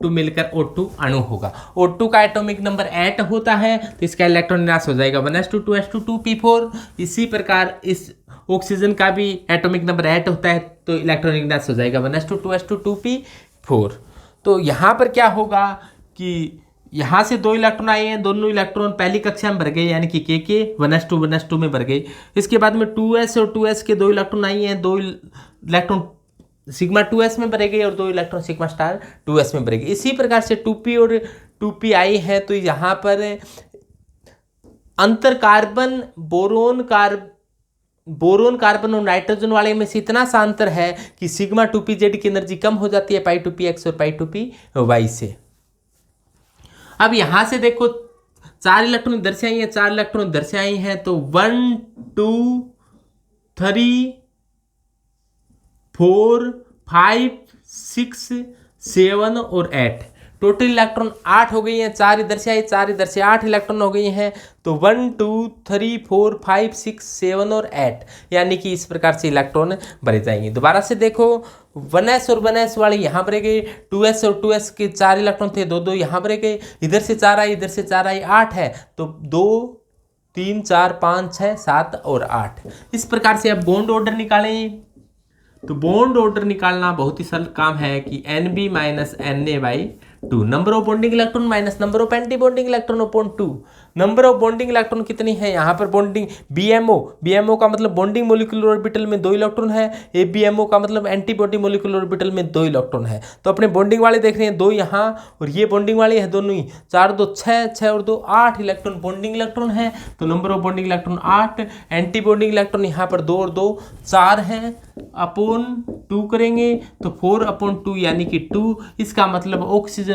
To मिलकर O2 अणु होगा। O2 का एटॉमिक नंबर 8 होता है, तो इसका इलेक्ट्रॉन विन्यास हो जाएगा 1s2 2s2 2p4। इसी प्रकार इस ऑक्सीजन का भी एटॉमिक नंबर 8 होता है, तो इलेक्ट्रॉन विन्यास हो जाएगा 1s2 2s2 2p4। तो यहाँ पर क्या होगा कि यहाँ से 2 इलेक्ट्रॉन आए हैं, दोनों इलेक्ट्रॉन पहली कक्षा में भर गए, यानी कि के 1s2 में भर गए। इसके बाद में 2s और 2s के 2 इलेक्ट्रॉन आए हैं, 2 इलेक्ट्रॉन सिग्मा 2s में भरे गए और 2 इलेक्ट्रॉन सिग्मा स्टार 2s में भरे गए। इसी प्रकार से 2p और 2p आई है, तो यहाँ पर अंतर कार्बन बोरोन कार्बन और नाइट्रोजन वाले में से इतना सा अंतर है कि सिग्मा 2pz की एनर्जी कम हो जाती है पाई 2px और पाई 2py से। अब यहां से देखो 4 इलेक्ट्रॉन इधर से आई हैं, 4 इलेक्ट्रॉन इधर से आई हैं, तो 1 2 3 4 5 6 7 और 8 टोटल इलेक्ट्रॉन 8 हो गई हैं। 4 इधर से आई, 4 इधर से, 8 इलेक्ट्रॉन हो गई हैं। तो 1 2 3 4 5 6 7 और 8, यानी कि इस प्रकार से इलेक्ट्रॉन भरे जाएंगे। दोबारा से देखो 1s और 1s वाले यहाँ भरे गए, 2s और 2s के 4 इलेक्ट्रॉन थे, 2 2 यहाँ भरे गए, इधर से 4 आई, इधर से 4 आई, 8 है, तो 2 3 4 5 6 7 और 8। इस प्रकार से अब बॉन्ड ऑर्डर निकालें। तो बॉन्ड ऑर्डर निकालना बहुत ही सरल काम है कि NB minus Na/2 number of bonding electron minus number of anti bonding electron upon 2। Number of bonding electron कितनी है, यहाँ पर बॉन्डिंग BMO का मतलब बॉन्डिंग मोलिकुलर ऑर्बिटल में 2 इलेक्ट्रॉन है, ABMO का मतलब एंटी बॉडी मोलिकुलर ऑर्बिटल में 2 इलेक्ट्रॉन है। तो अपने बॉन्डिंग वाले देख रहे हैं 2 यहाँ और ये बॉन्डिंग वाले हैं दोनों ही, 4 2 6 6 और 2 8 इलेक्ट्रॉन बॉन्डिंग इलेक्ट्रॉन है। तो number of bonding electron 8, anti bonding electron यहाँ पर 2 और 2 4 हैं, अपॉन 2 करेंगे तो 4/2 यानी कि 2। इसका मतलब ऑक्सीजन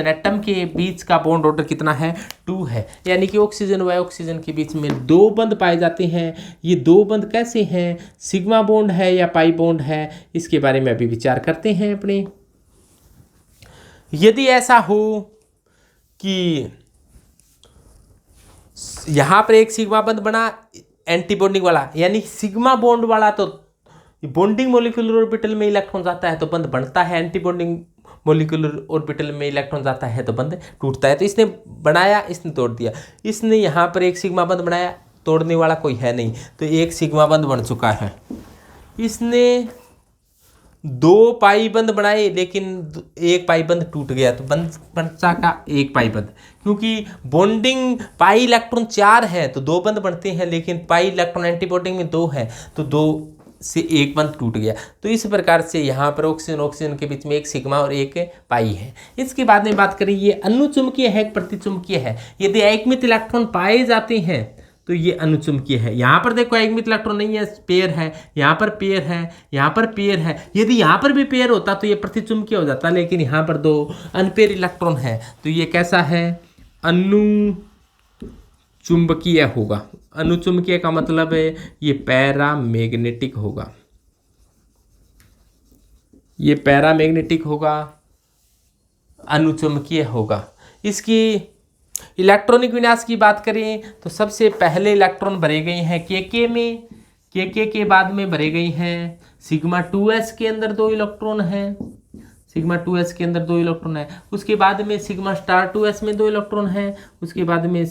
एटम के बीच का बॉन्ड ऑर्डर कितना है, 2 है, यानी कि ऑक्सीजन व ऑक्सीजन के बीच में 2 बंध पाए जाते हैं। ये 2 बंध कैसे हैं, सिग्मा बॉन्ड है या पाई बॉन्ड है, इसके बारे में अभी विचार करते हैं अपने। यदि ऐसा हो कि यहां पर एक सिग्मा बंध बना एंटी बॉन्डिंग वाला, यानी सिग्मा बॉन्ड वाला, तो बॉन्डिंग मोलिकुलर ऑर्बिटल में इलेक्ट्रॉन जाता है तो बंध बनता है, एंटी बॉन्डिंग मोलिकुलर ऑर्बिटल में इलेक्ट्रॉन जाता है तो बंध टूटता है। तो इसने बनाया, इसने तोड़ दिया, इसने यहाँ पर एक सिग्मा बंध बनाया, तोड़ने वाला कोई है नहीं, तो एक सिग्मा बंध बन चुका है। इसने 2 पाई बंध बनाए लेकिन 1 पाई बंध टूट गया, तो बचा का 1 पाई बंध, क्योंकि बॉन्डिंग पाई इलेक्ट्रॉन 4 है तो 2 बंध बनते हैं, लेकिन पाई इलेक्ट्रॉन एंटी बॉन्डिंग में 2 है तो 2 से 1 बंध टूट गया। तो इस प्रकार से यहाँ पर ऑक्सीजन के बीच में एक सिग्मा और एक पाई है। इसके बाद में बात करें, ये अनुचुंबकीय है प्रतिचुंबकीय है। यदि एकमित इलेक्ट्रॉन पाए जाते हैं तो ये अनुचुंबकीय है। यहाँ पर देखो एकमित इलेक्ट्रॉन नहीं है, पेयर है, यहाँ पर पेयर है, यहाँ पर पेयर है। यदि यहाँ पर भी पेयर होता तो ये प्रतिचुंबकीय हो जाता, लेकिन यहाँ पर 2 अनपेयर इलेक्ट्रॉन है, तो ये कैसा है, अनुचुंबकीय होगा। अनुचुंबकीय का मतलब है ये पैरामैग्नेटिक होगा, ये पैरामैग्नेटिक होगा, अनुचुंबकीय होगा। इसकी इलेक्ट्रॉनिक विन्यास की बात करें तो सबसे पहले इलेक्ट्रॉन भरे गए हैं के में, के बाद में भरे गए हैं सिग्मा 2s के अंदर 2 इलेक्ट्रॉन है, सिग्मा 2s के अंदर 2 इलेक्ट्रॉन है। उसके बाद में सिग्मा स्टार 2s में 2 इलेक्ट्रॉन है। उसके बाद में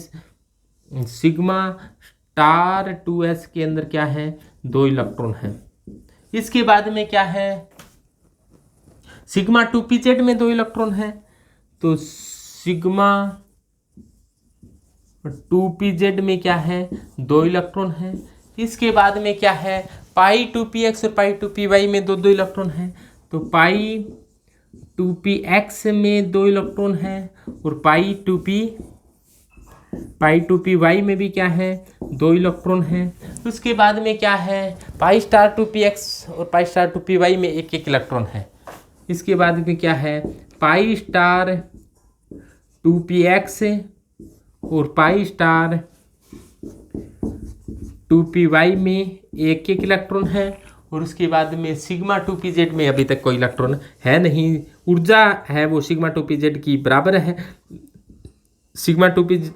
सिग्मा स्टार 2s के अंदर क्या है, 2 इलेक्ट्रॉन है। इसके बाद में क्या है, सिग्मा 2pz में 2 इलेक्ट्रॉन है, तो सिग्मा 2pz में क्या है, 2 इलेक्ट्रॉन है। इसके बाद में क्या है, पाई 2px और पाई 2py में 2 इलेक्ट्रॉन है, तो पाई 2px में 2 इलेक्ट्रॉन है और पाई 2py में भी क्या है, 2 इलेक्ट्रॉन है। उसके बाद में क्या है, पाई स्टार 2px और पाई स्टार 2py में 1 इलेक्ट्रॉन है। इसके बाद में क्या है, पाई स्टार 2px और पाई स्टार 2py में 1 इलेक्ट्रॉन है। और उसके बाद में सिग्मा 2pz में अभी तक कोई इलेक्ट्रॉन है नहीं, ऊर्जा है वो सिग्मा 2pz की बराबर है। Sigma 2pz,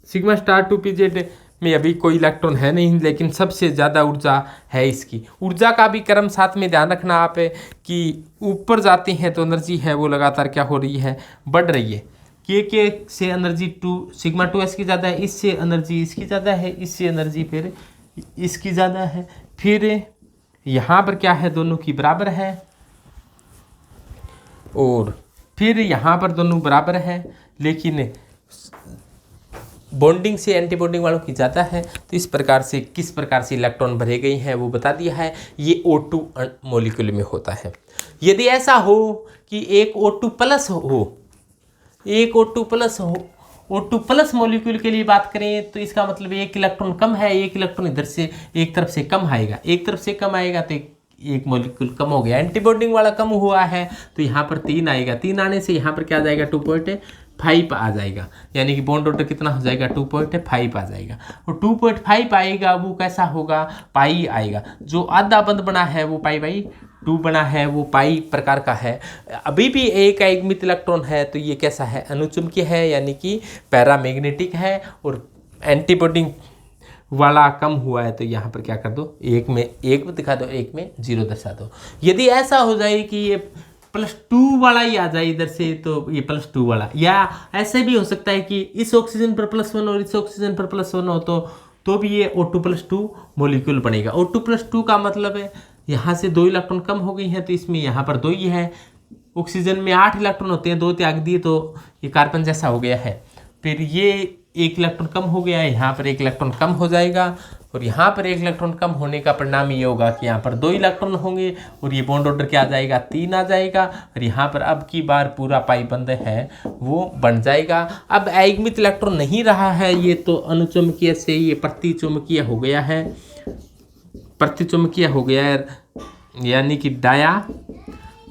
sigma star 2pz में अभी कोई इलेक्ट्रॉन है नहीं, लेकिन सबसे ज़्यादा ऊर्जा है इसकी। ऊर्जा का भी क्रम साथ में ध्यान रखना आप कि ऊपर जाते हैं तो एनर्जी है वो लगातार क्या हो रही है, बढ़ रही है। के से एनर्जी सिग्मा 2s की ज़्यादा है, इससे एनर्जी इसकी ज़्यादा है, इससे एनर्जी फिर इसकी ज़्यादा है। फिर यहाँ पर क्या है, दोनों की बराबर है, और फिर यहाँ पर दोनों बराबर है, लेकिन बॉन्डिंग से एंटी बॉन्डिंग वालों की ज़्यादा है। तो इस प्रकार से किस प्रकार से इलेक्ट्रॉन भरे गए हैं वो बता दिया है। ये O2 मॉलिक्यूल में होता है। यदि ऐसा हो कि एक O2 प्लस हो, एक O2 प्लस हो, O2 प्लस मॉलिक्यूल के लिए बात करें तो इसका मतलब एक इलेक्ट्रॉन कम है, एक इलेक्ट्रॉन इधर से एक तरफ से कम आएगा, एक तरफ से कम आएगा तो एक मॉलिक्यूल कम हो गया। एंटी बॉन्डिंग वाला कम हुआ है तो यहाँ पर 3 आएगा, 3 आने से यहाँ पर क्या आ जाएगा, 2.5 आ जाएगा, यानी कि बॉन्ड ऑर्डर कितना हो जाएगा, 2.5 आ जाएगा। और 2.5 आएगा वो कैसा होगा, पाई आएगा। जो आधा बंद बना है वो π/2 बना है, वो पाई प्रकार का है। अभी भी एक आयुग्मित इलेक्ट्रॉन है तो ये कैसा है, अनुचुंबकीय है, यानी कि पैरामैग्नेटिक है। और एंटी बॉन्डिंग वाला कम हुआ है तो यहाँ पर क्या कर दो, एक में 1 दिखा दो, एक में 0 दर्शा दो। यदि ऐसा हो जाए कि ये +2 वाला ही आ जाए इधर से तो ये +2 वाला, या ऐसे भी हो सकता है कि इस ऑक्सीजन पर +1 और इस ऑक्सीजन पर +1 हो तो भी ये O2+2 मॉलिक्यूल बनेगा। O2+2 का मतलब है यहाँ से 2 इलेक्ट्रॉन कम हो गई हैं तो इसमें यहाँ पर 2 ही है। ऑक्सीजन में 8 इलेक्ट्रॉन होते हैं, 2 त्याग दिए तो ये कार्बन जैसा हो गया है। फिर ये 1 इलेक्ट्रॉन कम हो गया है, यहाँ पर 1 इलेक्ट्रॉन कम हो जाएगा, और यहाँ पर 1 इलेक्ट्रॉन कम होने का परिणाम ये होगा कि यहाँ पर 2 इलेक्ट्रॉन होंगे और ये बॉन्ड ऑर्डर क्या आ जाएगा, 3 आ जाएगा। और यहाँ पर अब की बार पूरा पाई बंद है वो बन जाएगा। अब आयुग्मित इलेक्ट्रॉन नहीं रहा है ये, तो अनुचुंबकीय से ये प्रतिचुंबकीय हो गया है, प्रतिचुंबकीय हो गया है, यानी कि डाया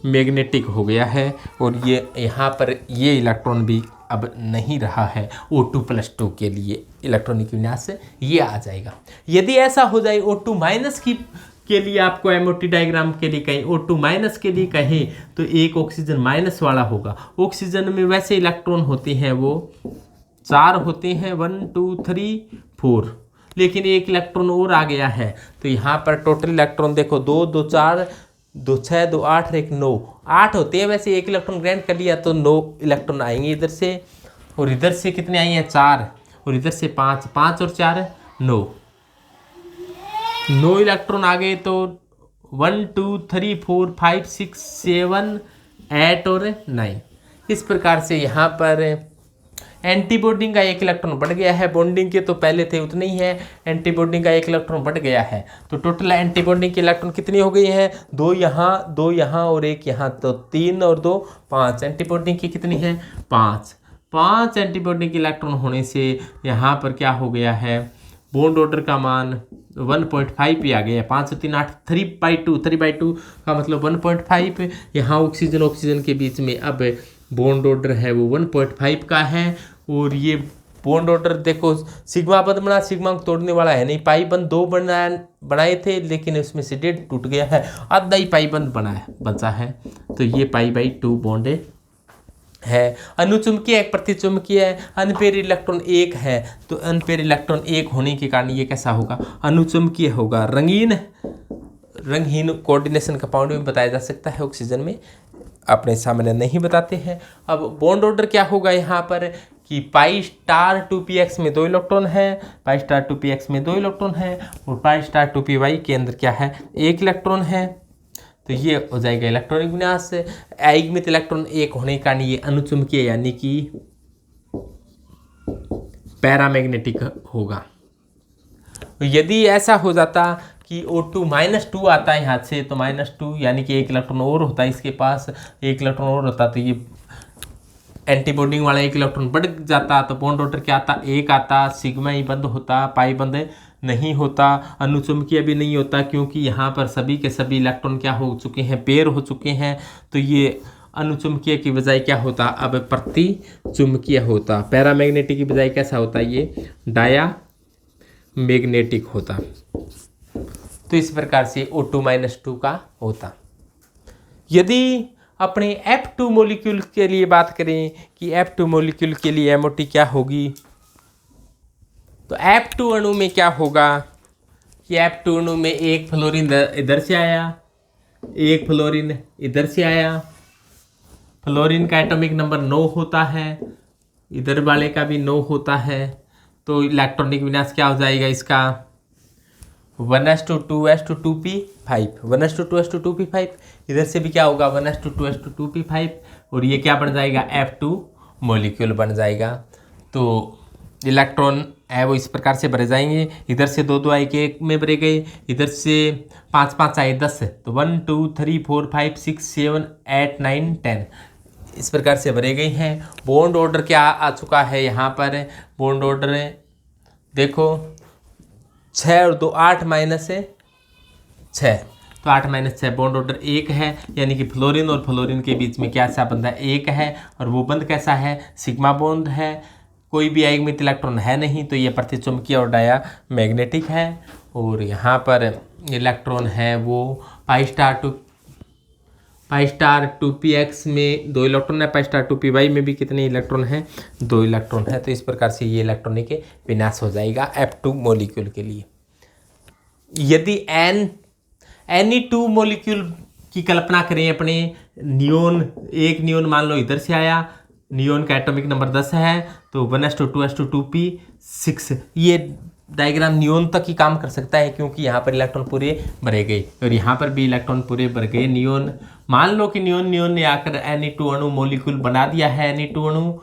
मैग्नेटिक हो गया है। और ये यहाँ पर ये इलेक्ट्रॉन भी अब नहीं रहा है, O2+2 के लिए इलेक्ट्रॉनिक विन्यास से ये आ जाएगा। यदि ऐसा हो जाए O2- के लिए आपको MOT डायग्राम के लिए कहें, O2- के लिए कहें तो एक ऑक्सीजन माइनस वाला होगा। ऑक्सीजन में वैसे इलेक्ट्रॉन होते हैं वो 4 होते हैं, 1 2 3 4, लेकिन एक इलेक्ट्रॉन और आ गया है तो यहाँ पर टोटल इलेक्ट्रॉन देखो 2 2 4 2 6 2 8 1 9 8 होते हैं। वैसे एक इलेक्ट्रॉन ग्रैंड कर लिया तो 9 इलेक्ट्रॉन आएंगे इधर से, और इधर से कितने आई हैं, 4, और इधर से 5, 5 और 4 9 इलेक्ट्रॉन आ गए। तो 1 2 3 4 5 6 7 8 और 9। इस प्रकार से यहाँ पर एंटी बॉन्डिंग का 1 इलेक्ट्रॉन बढ़ गया है, बॉन्डिंग के तो पहले थे उतने ही है, एंटी बॉन्डिंग का 1 इलेक्ट्रॉन बढ़ गया है। तो टोटल एंटी बॉन्डिंग के इलेक्ट्रॉन कितनी हो गई हैं, 2 यहाँ और 1 यहाँ, तो 3 और 2 5। एंटी बॉन्डिंग की कितनी है, 5 एंटी बॉन्डिंग के इलेक्ट्रॉन होने से यहाँ पर क्या हो गया है, बॉन्ड ऑर्डर का मान 1.5 पे आ गया है। 5 3 8 3/2 का मतलब 1.5। यहाँ ऑक्सीजन के बीच में अब बॉन्ड ऑर्डर है वो 1.5 का है। और ये बॉन्ड ऑर्डर देखो सिग्मा बंद बना, सिग्मा को तोड़ने वाला है नहीं, पाई बंद 2 बनाए थे लेकिन उसमें से 1.5 टूट गया है, आधा ही पाई बंद बचा है। तो ये π/2 बॉन्ड है। अनुचुंबकीय एक प्रतिचुंबकीय है, अनपेयर इलेक्ट्रॉन 1 है, तो अनपेयर इलेक्ट्रॉन 1 होने के कारण ये कैसा होगा, अनुचुंबकीय होगा। रंगहीन कोऑर्डिनेशन कंपाउंड में बताया जा सकता है, ऑक्सीजन में अपने सामने नहीं बताते हैं। अब बॉन्ड ऑर्डर क्या होगा यहाँ पर कि π*2px में 2 इलेक्ट्रॉन है, π*2px में 2 इलेक्ट्रॉन है, और π*2py के अंदर क्या है, 1 इलेक्ट्रॉन है। तो ये हो जाएगा इलेक्ट्रॉनिक विन्यास। आयुग्मित इलेक्ट्रॉन 1 होने के कारण ये अनुचुंबकीय यानी कि पैरामैग्नेटिक होगा। यदि ऐसा हो जाता कि O2-2 आता है यहाँ से, तो -2 यानी कि 1 इलेक्ट्रॉन और होता है इसके पास, 1 इलेक्ट्रॉन और होता तो ये एंटी बॉन्डिंग वाला 1 इलेक्ट्रॉन बढ़ जाता, तो बॉन्ड ऑर्डर क्या आता, 1 आता, सिग्मा ही बंद होता, पाई बंद नहीं होता, अनुचुंबकीय भी नहीं होता, क्योंकि यहाँ पर सभी के सभी इलेक्ट्रॉन क्या हो चुके हैं, पेयर हो चुके हैं। तो ये अनुचुंबकीय की बजाय क्या होता, अब प्रतिचुंबकीय होता। पैरामैग्नेटिक की बजाय कैसा होता, ये डाया मैग्नेटिक होता। तो इस प्रकार से O2-2 का होता। यदि अपने F2 मॉलिक्यूल के लिए बात करें कि F2 मॉलिक्यूल के लिए MOT क्या होगी, तो F2 अणु में क्या होगा कि F2 अणु में एक फ्लोरीन इधर से आया, एक फ्लोरीन इधर से आया। फ्लोरीन का एटॉमिक नंबर 9 होता है, इधर वाले का भी 9 होता है। तो इलेक्ट्रॉनिक विन्यास क्या हो जाएगा इसका 1s2 2s2 2p5, 1s2 इधर से भी क्या होगा 1s2 और ये क्या बन जाएगा F2 मॉलिक्यूल बन जाएगा। तो इलेक्ट्रॉन है वो इस प्रकार से भरे जाएंगे, इधर से 2 आए के एक में भरे गए, इधर से 5 आए 10, तो 1 2 3 4 5 6 7 8 9 10 इस प्रकार से भरे गए हैं। बॉन्ड ऑर्डर क्या आ चुका है यहाँ पर, बॉन्ड ऑर्डर देखो 6 और 2 8 माइनस 6, तो 8 माइनस 6 बॉन्ड ऑर्डर 1 है, यानी कि फ्लोरीन और फ्लोरीन के बीच में क्या सा बंधा 1 है, और वो बंध कैसा है सिग्मा बॉन्ड है, कोई भी आयनिक इलेक्ट्रॉन है नहीं, तो ये प्रतिचुंबकीय और डाया मैग्नेटिक है। और यहाँ पर इलेक्ट्रॉन है वो पाई स्टार 2px में 2 इलेक्ट्रॉन है, पाई स्टार 2py में भी कितने इलेक्ट्रॉन हैं 2 इलेक्ट्रॉन है। तो इस प्रकार से ये इलेक्ट्रॉनिक विनाश हो जाएगा F2 मॉलिक्यूल के लिए। यदि एनी 2 मॉलिक्यूल की कल्पना करें अपने नियोन, एक नियोन मान लो इधर से आया, नियोन का एटॉमिक नंबर 10 है, तो 1s2 2s2 2p6 ये डायग्राम नियोन तक ही काम कर सकता है, क्योंकि यहाँ पर इलेक्ट्रॉन पूरे भरे गए और यहाँ पर भी इलेक्ट्रॉन पूरे भर गए। नियोन मान लो कि नियोन ने आकर Ni2 अणु मॉलिक्यूल बना दिया है Ni2 अणु,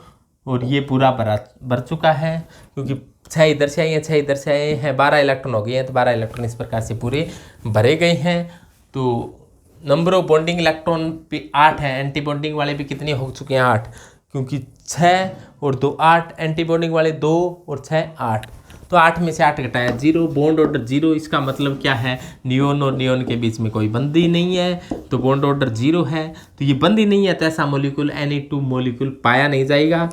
और ये पूरा भर चुका है, क्योंकि 6 इधर से आए हैं 6 इधर से आए हैं, 12 इलेक्ट्रॉन हो गए हैं, तो 12 इलेक्ट्रॉन इस प्रकार से पूरे भरे गए हैं। तो नंबर ऑफ बॉन्डिंग इलेक्ट्रॉन पे 8 है, एंटी बॉन्डिंग वाले भी कितने हो चुके हैं 8, क्योंकि 6 और 2 8, एंटी बॉन्डिंग वाले 2 और 6 8, तो 8 में से 8 घटाया 0, बॉन्ड ऑर्डर 0। इसका मतलब क्या है नियोन और नियोन के बीच में कोई बंदी नहीं है, तो बॉन्ड ऑर्डर 0 है, तो ये बंदी नहीं है, तो ऐसा मॉलिक्यूल Ni2 मॉलिक्यूल पाया नहीं जाएगा।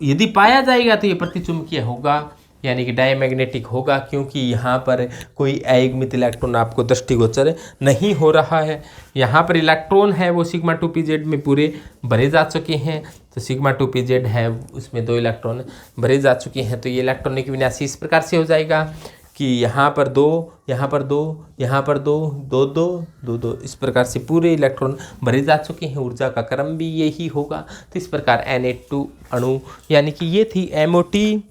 यदि पाया जाएगा तो ये प्रतिचुंबकीय होगा, यानी कि डायमैग्नेटिक होगा, क्योंकि यहाँ पर कोई अयुग्मित इलेक्ट्रॉन आपको दृष्टिगोचर नहीं हो रहा है। यहाँ पर इलेक्ट्रॉन है वो सिग्मा 2pz में पूरे भरे जा चुके हैं, तो सिग्मा 2pz है उसमें 2 इलेक्ट्रॉन भरे जा चुके हैं। तो ये इलेक्ट्रॉनिक विन्यास इस प्रकार से हो जाएगा कि यहाँ पर 2, यहाँ पर 2, यहाँ पर 2 2 2 2 2 इस प्रकार से पूरे इलेक्ट्रॉन भरे जा चुके हैं। ऊर्जा का क्रम भी यही होगा। तो इस प्रकार Na2 अणु यानी कि ये थी MOT